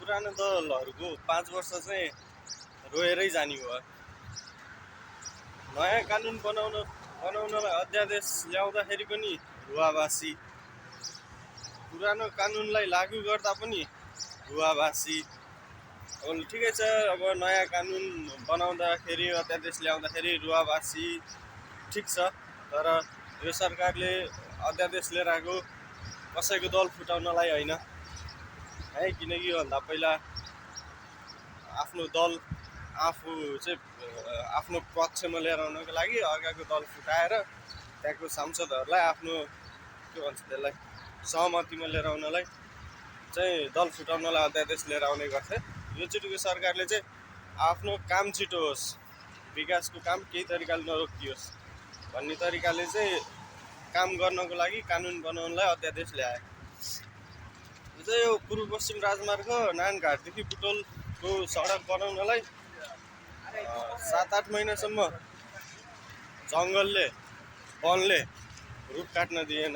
पुरानो दलहरूको 5 वर्ष चाहिँ रोएरै जाने भयो। नयाँ कानुन बनाउनलाई अध्यादेश ल्याउँदाखेरि पनि रुवाबासी, पुरानो कानुनलाई लागू गर्दा पनि रुवाबासी। अब ठिकै छ, अब नयाँ कानुन बनाउँदाखेरि अध्यादेश ल्याउँदाखेरि रुवाबासी ठिक छ, तर यो सरकारले अध्यादेश लिएर आएको कसैको दल फुटाउनलाई होइन है, किनकि भन्दा पहिला आफ्नो दल आफू चाहिँ आफ्नो पक्षमा लिएर आउनको लागि अर्काको दल फुटाएर त्यहाँको सांसदहरूलाई आफ्नो के भन्छ त्यसलाई सहमतिमा लिएर आउनलाई चाहिँ दल फुटाउनलाई अध्यादेश लिएर आउने गर्थे। योचोटिको सरकारले चाहिँ आफ्नो काम छिटो होस्, विकासको काम केही तरिकाले नरोकियोस् भन्ने तरिकाले चाहिँ काम गर्नको लागि कानुन बनाउनलाई अध्यादेश ल्याए। यो पूर्व पश्चिम राजमार्ग नानघाटदेखि बुटोलको सडक बनाउनलाई 7-8 महिनासम्म जङ्गलले वनले रुख काट्न दिएन।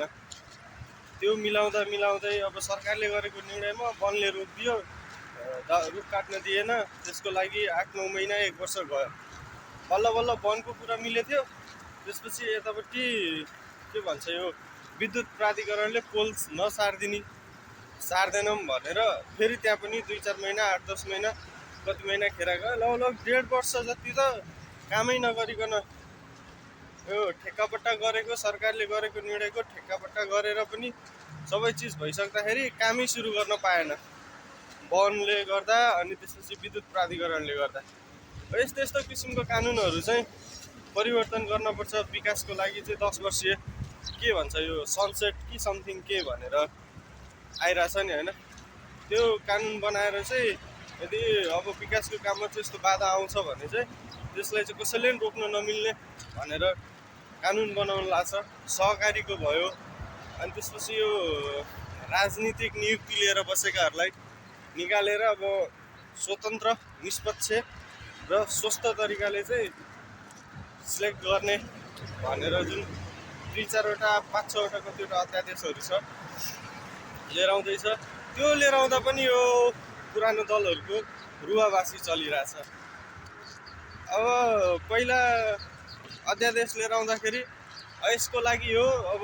त्यो मिलाउँदै अब सरकारले गरेको निर्णयमा वनले रोकिदियो, रुख काट्न दिएन। त्यसको लागि 8-9 महिना 1 वर्ष गयो। बल्ल वनको कुरा मिलेथ्यो। त्यसपछि यतापट्टि के भन्छ यो विद्युत प्राधिकरणले पोल सार्दैनौँ भनेर फेरि त्यहाँ पनि 2-4 महिना 8-10 महिना कति महिना खेर गयो। लगभग 1.5 वर्ष जति त कामै नगरिकन यो ठेक्कापट्टा गरेको, सरकारले गरेको निर्णयको ठेक्कापट्टा गरेर पनि सबै चिज भइसक्दाखेरि कामै सुरु गर्न पाएन, वनले गर्दा अनि त्यसपछि विद्युत प्राधिकरणले गर्दा। यस्तो किसिमको कानुनहरू चाहिँ परिवर्तन गर्नुपर्छ। विकासको लागि चाहिँ 10 वर्षीय के भन्छ यो सनसेट कि समथिङ के भनेर आइरहेछ नि होइन, त्यो कानुन बनाएर चाहिँ यदि अब विकासको काममा चाहिँ यस्तो बाधा आउँछ भने चाहिँ त्यसलाई चाहिँ कसैले पनि रोक्न नमिल्ने भनेर कानुन बनाउन लाग्छ। सहकारीको भयो, अनि त्यसपछि यो राजनीतिक नियुक्ति लिएर बसेकाहरूलाई निकालेर अब स्वतन्त्र, निष्पक्ष र स्वस्थ तरिकाले चाहिँ सिलेक्ट गर्ने भनेर जुन 3-4वटा 5-6वटा कतिवटा अध्यादेशहरू छ लिएर आउँदैछ, त्यो लिएर आउँदा पनि यो पुरानो दलहरूको रुवाबासी चलिरहेछ। अब पहिला अध्यादेश लिएर आउँदाखेरि यसको लागि हो अब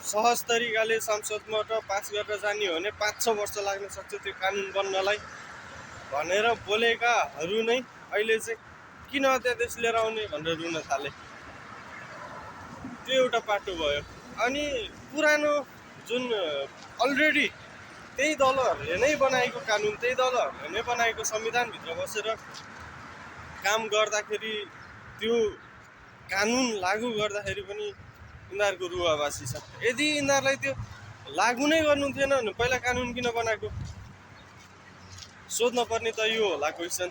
सहज तरिकाले संसदबाट पास गरेर जाने हो भने 5-6 वर्ष लाग्न सक्छ त्यो कानुन बन्नलाई भनेर बोलेकाहरू नै अहिले चाहिँ किन अध्यादेश लिएर आउने भनेर रुन थाले। त्यो एउटा पाटो भयो। अनि पुरानो जुन अलरेडी त्यही दलहरूले नै बनाएको कानुन, त्यही दलहरूले नै बनाएको संविधानभित्र बसेर काम गर्दाखेरि त्यो कानुन लागू गर्दाखेरि पनि यिनीहरूको रुवाबासी छ। यदि यिनीहरूलाई त्यो लागू नै गर्नु थिएन भने पहिला कानुन किन बनाएको सोध्न पर्ने त यो होला क्वेसन।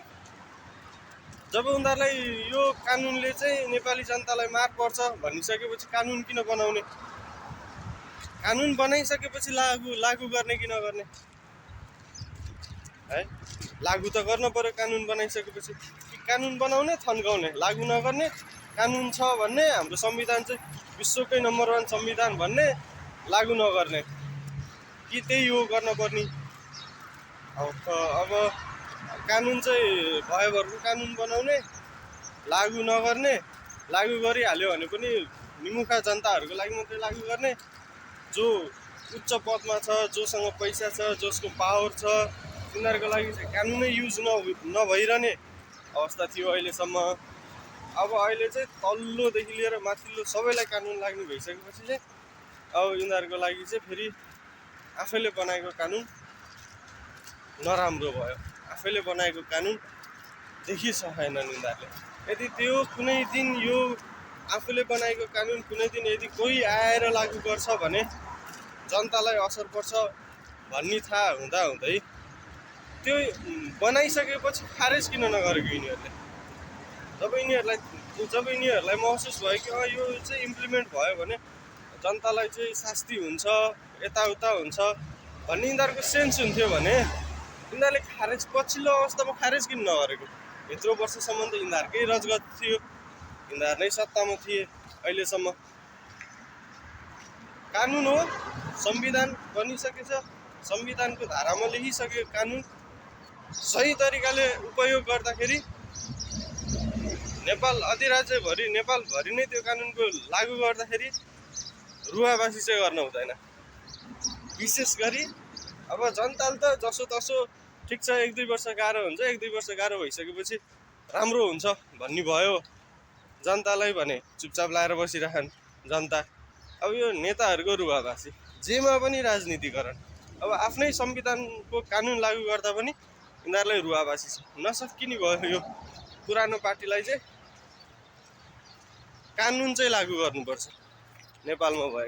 जब उनीहरूलाई यो कानुनले चाहिँ नेपाली जनतालाई मार पर्छ भनिसकेपछि कानुन किन बनाउने, कानुन बनाइसकेपछि लागू गर्ने कि नगर्ने है, लागू त गर्न पर्यो कानुन बनाइसकेपछि। कानुन बनाउने थन्काउने, लागू नगर्ने, कानुन छ भन्ने हाम्रो संविधान चाहिँ विश्वकै नम्बर 1 संविधान भन्ने, लागू नगर्ने कि त्यही हो गर्न पर्ने। अब कानुन चाहिँ भयभरको कानुन बनाउने, लागू नगर्ने, लागू गरिहाल्यो भने पनि निमुखा जनताहरूको लागि मात्रै लागू गर्ने, जो उच्च पदमा छ, जोसँग पैसा छ, जसको पावर छ, तिनीहरूको लागि चाहिँ कानुनै युज नभइरहने अवस्था थियो अहिलेसम्म। अब अहिले चाहिँ तल्लोदेखि लिएर माथिल्लो सबैलाई कानुन लाग्ने भइसकेपछि चाहिँ अब यिनीहरूको लागि चाहिँ फेरि आफैले बनाएको कानुन नराम्रो भयो। आफैले बनाएको कानुन देखिसकेनन् यिनीहरूले। यदि त्यो कुनै दिन यो आफूले बनाएको कानुन कुनै दिन यदि कोही आएर लागू गर्छ भने जनतालाई असर पर्छ भन्ने थाहा हुँदाहुँदै त्यो बनाइसकेपछि खारेज किन नगरेको यिनीहरूले? जब यिनीहरूलाई महसुस भयो कि यो चाहिँ इम्प्लिमेन्ट भयो भने जनतालाई चाहिँ शास्ति हुन्छ, यताउता हुन्छ भन्ने यिनीहरूको सेन्स हुन्थ्यो भने यिनीहरूले खारेज पछिल्लो अवस्थामा खारेज किन नगरेको? यत्रो वर्षसम्म त यिनीहरूकै रजगत थियो, यिनीहरू नै सत्तामा थिए अहिलेसम्म। कानुन हो, संविधान बनिसकेछ, संविधानको धारामा लेखिसकेको कानुन सही तरिकाले उपयोग गर्दाखेरि नेपाल अधिराज्यभरि नेपालभरि नै त्यो कानुनको लागू गर्दाखेरि रुवाबासी चाहिँ गर्न हुँदैन। विशेष गरी अब जनताले त जसोतसो ठिक छ 1-2 वर्ष गाह्रो हुन्छ, 1-2 वर्ष गाह्रो भइसकेपछि राम्रो हुन्छ भन्ने भयो जनतालाई भने चुपचाप लाएर बसिरहन् जनता। अब यो नेताहरूको रुवाबासी, जेमा पनि राजनीतिकरण। अब आफ्नै संविधानको कानुन लागू गर्दा पनि यिनीहरूलाई रुवाबासी छ। नसकिने भयो यो पुरानो पार्टीलाई चाहिँ कानुन चाहिँ लागू गर्नुपर्छ नेपालमा भयो।